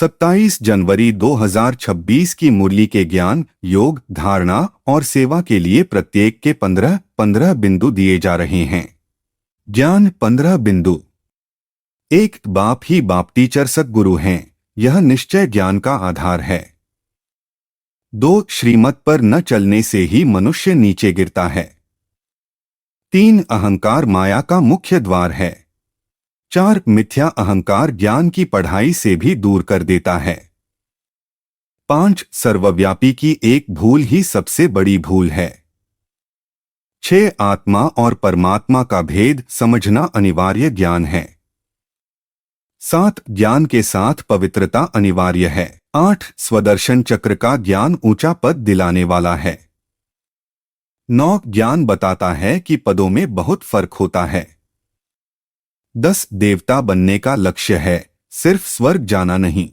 27 जनवरी 2026 की मुरली के ज्ञान, योग, धारणा और सेवा के लिए प्रत्येक के 15 बिंदु दिए जा रहे हैं। ज्ञान 15 बिंदु। एक, बाप ही बाप टीचर सद्गुरु हैं, यह निश्चय ज्ञान का आधार है। 2, श्रीमत पर न चलने से ही मनुष्य नीचे गिरता है। 3, अहंकार माया का मुख्य द्वार है। 4, मिथ्या अहंकार ज्ञान की पढ़ाई से भी दूर कर देता है। 5, सर्वव्यापी की एक भूल ही सबसे बड़ी भूल है। 6, आत्मा और परमात्मा का भेद समझना अनिवार्य ज्ञान है। 7, ज्ञान के साथ पवित्रता अनिवार्य है। 8, स्वदर्शन चक्र का ज्ञान ऊंचा पद दिलाने वाला है। 9, ज्ञान बताता है कि पदों में बहुत फर्क होता है। 10, देवता बनने का लक्ष्य है, सिर्फ स्वर्ग जाना नहीं।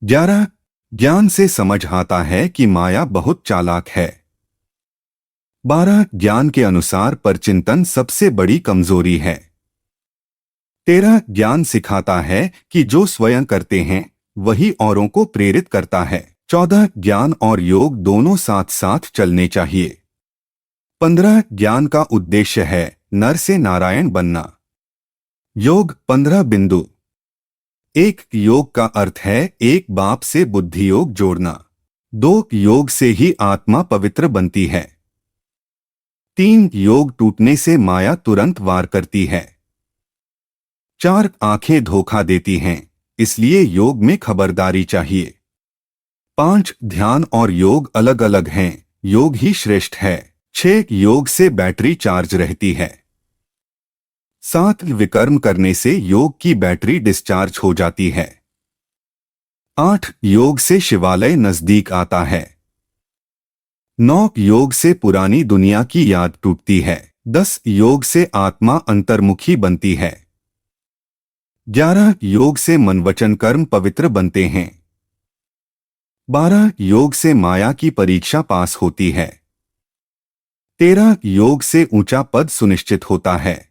11, ज्ञान से समझ आता है कि माया बहुत चालाक है। 12, ज्ञान के अनुसार परचिंतन सबसे बड़ी कमजोरी है। 13, ज्ञान सिखाता है कि जो स्वयं करते हैं वही औरों को प्रेरित करता है। 14, ज्ञान और योग दोनों साथ साथ चलने चाहिए। 15, ज्ञान का उद्देश्य है नर से नारायण बनना। योग 15 बिंदु। 1, योग का अर्थ है एक बाप से बुद्धि योग जोड़ना। 2, योग से ही आत्मा पवित्र बनती है। 3, योग टूटने से माया तुरंत वार करती है। 4, आंखें धोखा देती हैं, इसलिए योग में खबरदारी चाहिए। 5, ध्यान और योग अलग अलग हैं, योग ही श्रेष्ठ है। 6, योग से बैटरी चार्ज रहती है। 7, विकर्म करने से योग की बैटरी डिस्चार्ज हो जाती है। 8, योग से शिवालय नजदीक आता है। 9, योग से पुरानी दुनिया की याद टूटती है। 10, योग से आत्मा अंतर्मुखी बनती है। 11, योग से मन वचन कर्म पवित्र बनते हैं। 12, योग से माया की परीक्षा पास होती है। 13, योग से ऊंचा पद सुनिश्चित होता है।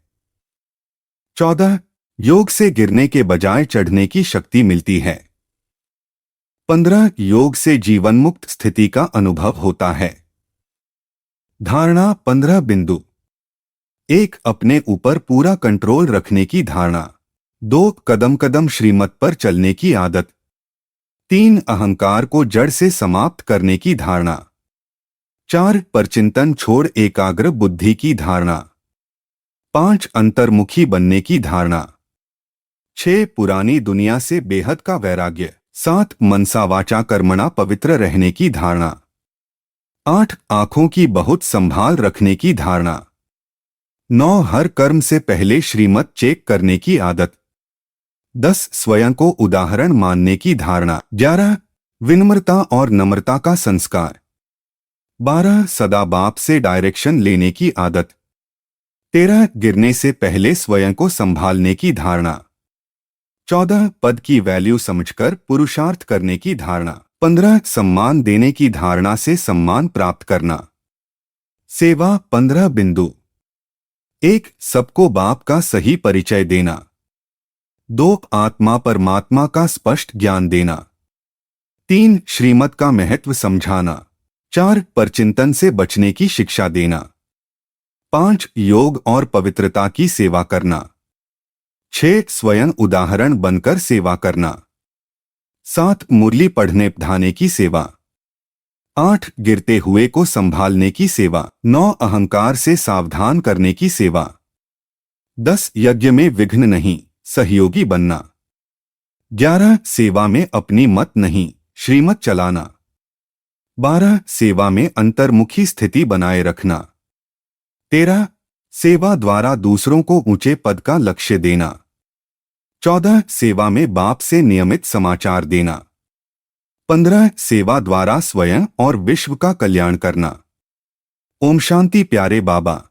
14, योग से गिरने के बजाय चढ़ने की शक्ति मिलती है। 15, योग से जीवन मुक्त स्थिति का अनुभव होता है। धारणा 15 बिंदु। 1, अपने ऊपर पूरा कंट्रोल रखने की धारणा। 2, कदम कदम श्रीमत पर चलने की आदत। 3, अहंकार को जड़ से समाप्त करने की धारणा। 4, परचिंतन छोड़ एकाग्र बुद्धि की धारणा। 5, अंतर्मुखी बनने की धारणा। 6, पुरानी दुनिया से बेहद का वैराग्य। 7, मनसा वाचा कर्मणा पवित्र रहने की धारणा। 8, आंखों की बहुत संभाल रखने की धारणा। 9, हर कर्म से पहले श्रीमत चेक करने की आदत। 10, स्वयं को उदाहरण मानने की धारणा। 11, विनम्रता और नम्रता का संस्कार। 12, सदा बाप से डायरेक्शन लेने की आदत। 13, गिरने से पहले स्वयं को संभालने की धारणा। 14, पद की वैल्यू समझकर पुरुषार्थ करने की धारणा। 15, सम्मान देने की धारणा से सम्मान प्राप्त करना। सेवा 15 बिंदु। 1, सबको बाप का सही परिचय देना। 2, आत्मा परमात्मा का स्पष्ट ज्ञान देना। 3, श्रीमत का महत्व समझाना। 4, परचिंतन से बचने की शिक्षा देना। 5, योग और पवित्रता की सेवा करना। 6, स्वयं उदाहरण बनकर सेवा करना। 7, मुरली पढ़ने पढ़ाने की सेवा। 8, गिरते हुए को संभालने की सेवा। 9, अहंकार से सावधान करने की सेवा। 10, यज्ञ में विघ्न नहीं, सहयोगी बनना। 11, सेवा में अपनी मत नहीं, श्रीमत चलाना। 12, सेवा में अंतर्मुखी स्थिति बनाए रखना। 13, सेवा द्वारा दूसरों को ऊंचे पद का लक्ष्य देना। 14, सेवा में बाप से नियमित समाचार देना। 15, सेवा द्वारा स्वयं और विश्व का कल्याण करना। ओम शांति प्यारे बाबा।